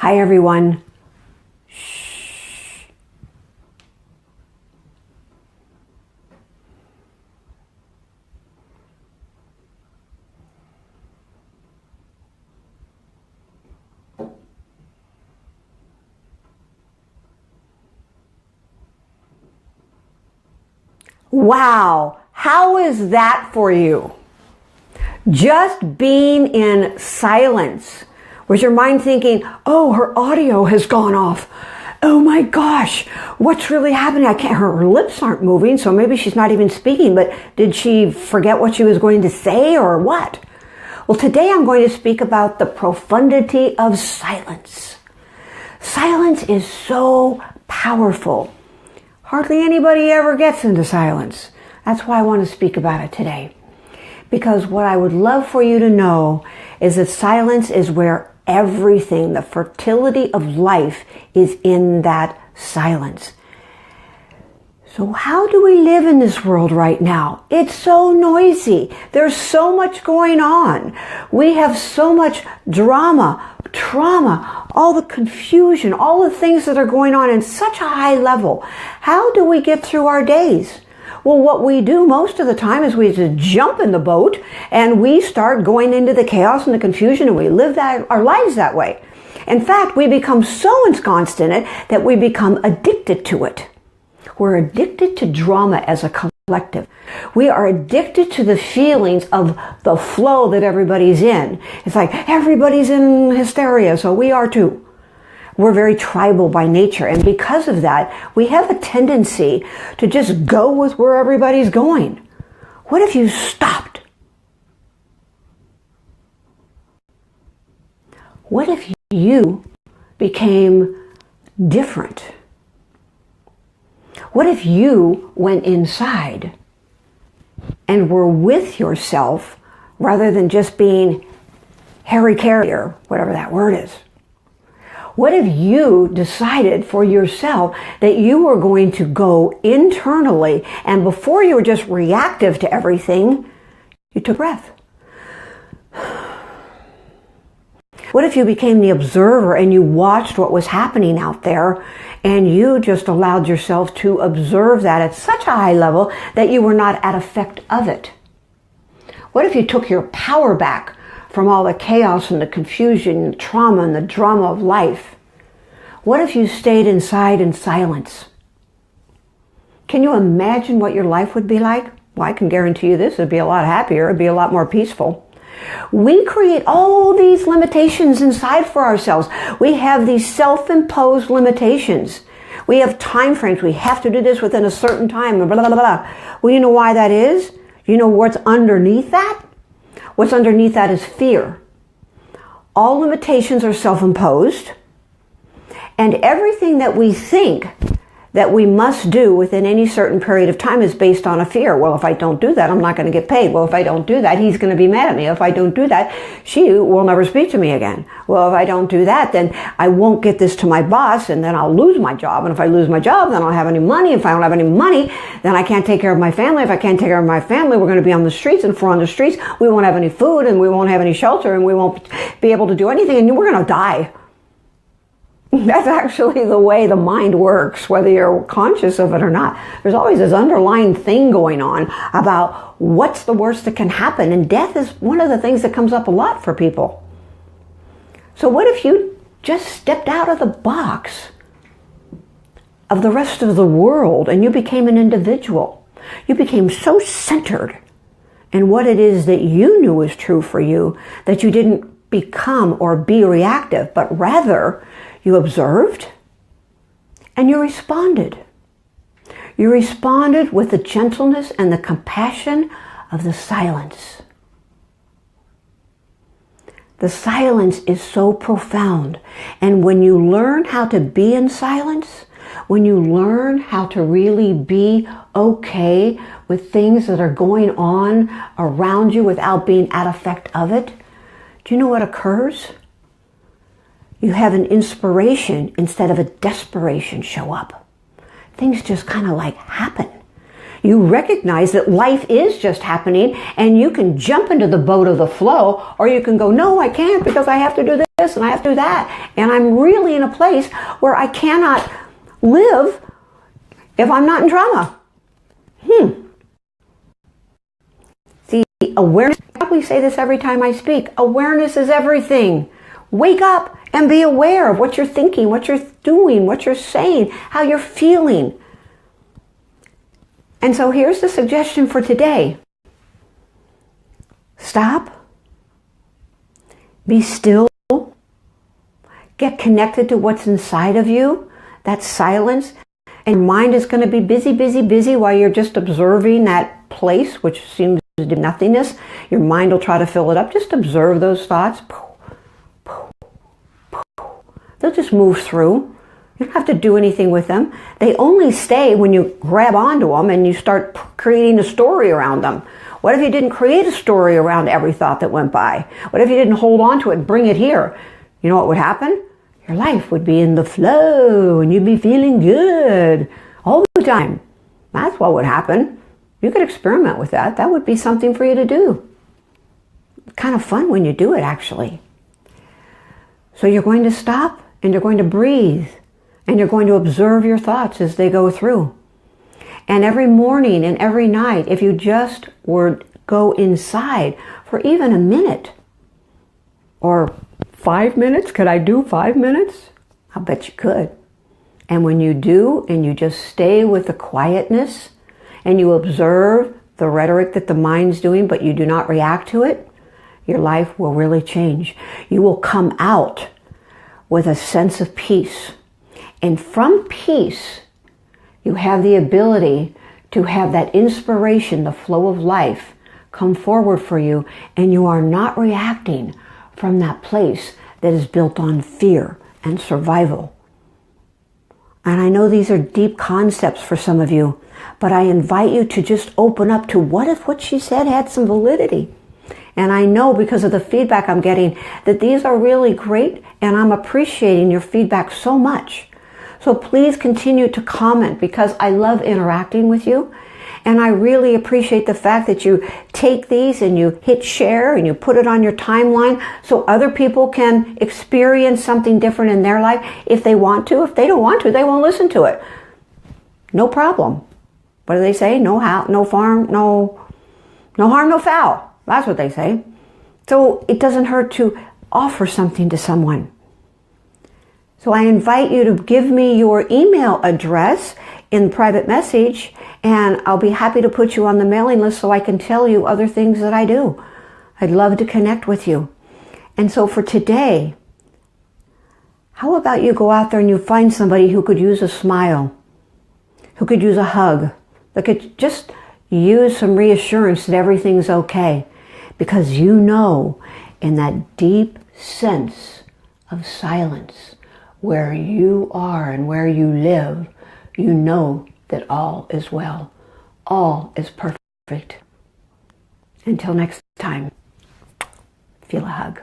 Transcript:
Hi, everyone. Shh. Wow, how is that for you? Just being in silence. Was your mind thinking, oh, her audio has gone off. Oh my gosh, what's really happening? Her lips aren't moving, so maybe she's not even speaking, but did she forget what she was going to say or what? Well, today I'm going to speak about the profundity of silence. Silence is so powerful. Hardly anybody ever gets into silence. That's why I want to speak about it today. Because what I would love for you to know is that silence is where everything, the fertility of life, is in that silence. So how do we live in this world right now? It's so noisy. There's so much going on. We have so much drama, trauma, all the confusion, all the things that are going on in such a high level. How do we get through our days? Well, what we do most of the time is we just jump in the boat and we start going into the chaos and the confusion, and we live our lives that way. In fact, we become so ensconced in it that we become addicted to it. We're addicted to drama as a collective. We are addicted to the feelings of the flow that everybody's in. It's like everybody's in hysteria, so we are too. We're very tribal by nature, and because of that, we have a tendency to just go with where everybody's going. What if you stopped? What if you became different? What if you went inside and were with yourself rather than just being Harry Carrier, whatever that word is? What if you decided for yourself that you were going to go internally, and before you were just reactive to everything, you took breath? What if you became the observer and you watched what was happening out there, and you just allowed yourself to observe that at such a high level that you were not at effect of it? What if you took your power back from all the chaos and the confusion, the trauma and the drama of life? What if you stayed inside in silence? Can you imagine what your life would be like? Well, I can guarantee you this, it'd be a lot happier, it'd be a lot more peaceful. We create all these limitations inside for ourselves. We have these self-imposed limitations. We have time frames. We have to do this within a certain time, blah, blah, blah, blah. Well, you know why that is? You know what's underneath that? What's underneath that is fear. All limitations are self-imposed, and everything that we think that we must do within any certain period of time is based on a fear. Well, if I don't do that, I'm not going to get paid. Well, if I don't do that, he's going to be mad at me. If I don't do that, she will never speak to me again. Well, if I don't do that, then I won't get this to my boss, and then I'll lose my job. And if I lose my job, then I don't have any money. If I don't have any money, then I can't take care of my family. If I can't take care of my family, we're going to be on the streets. And if we're on the streets, we won't have any food, and we won't have any shelter, and we won't be able to do anything, and we're going to die. That's actually the way the mind works, whether you're conscious of it or not. There's always this underlying thing going on about what's the worst that can happen. And death is one of the things that comes up a lot for people. So what if you just stepped out of the box of the rest of the world and you became an individual? You became so centered in what it is that you knew was true for you that you didn't become or be reactive, but rather you observed and you responded. You responded with the gentleness and the compassion of the silence. The silence is so profound. And when you learn how to be in silence, when you learn how to really be okay with things that are going on around you without being at effect of it, do you know what occurs? You have an inspiration instead of a desperation show up. Things just kind of like happen. You recognize that life is just happening, and you can jump into the boat of the flow, or you can go, no, I can't because I have to do this this and I have to do that. And I'm really in a place where I cannot live if I'm not in drama. See, awareness, I probably say this every time I speak, awareness is everything. Wake up and be aware of what you're thinking, what you're doing, what you're saying, how you're feeling. And so here's the suggestion for today. Stop. Be still. Get connected to what's inside of you. That's silence. And your mind is going to be busy, busy, busy while you're just observing that place, which seems to be nothingness. Your mind will try to fill it up. Just observe those thoughts. They'll just move through. You don't have to do anything with them. They only stay when you grab onto them and you start creating a story around them. What if you didn't create a story around every thought that went by? What if you didn't hold on to it and bring it here? You know what would happen? Your life would be in the flow and you'd be feeling good all the time. That's what would happen. You could experiment with that. That would be something for you to do. Kind of fun when you do it, actually. So you're going to stop and you're going to breathe and you're going to observe your thoughts as they go through. And every morning and every night, if you just would go inside for even a minute or 5 minutes, could I do 5 minutes? I bet you could. And when you do, and you just stay with the quietness, and you observe the rhetoric that the mind's doing, but you do not react to it, your life will really change. You will come out with a sense of peace. And from peace, you have the ability to have that inspiration, the flow of life, come forward for you, and you are not reacting from that place that is built on fear and survival. And I know these are deep concepts for some of you, but I invite you to just open up to what if what she said had some validity. And I know because of the feedback I'm getting that these are really great, and I'm appreciating your feedback so much. So please continue to comment because I love interacting with you. And I really appreciate the fact that you take these and you hit share and you put it on your timeline so other people can experience something different in their life if they want to. If they don't want to, they won't listen to it. No problem. What do they say? No harm, no foul. That's what they say. So it doesn't hurt to offer something to someone. So I invite you to give me your email address in private message, and I'll be happy to put you on the mailing list so I can tell you other things that I do. I'd love to connect with you. And so for today, how about you go out there and you find somebody who could use a smile, who could use a hug, that could just use some reassurance that everything's okay. Because you know, in that deep sense of silence, where you are and where you live, you know that all is well. All is perfect. Until next time, feel a hug.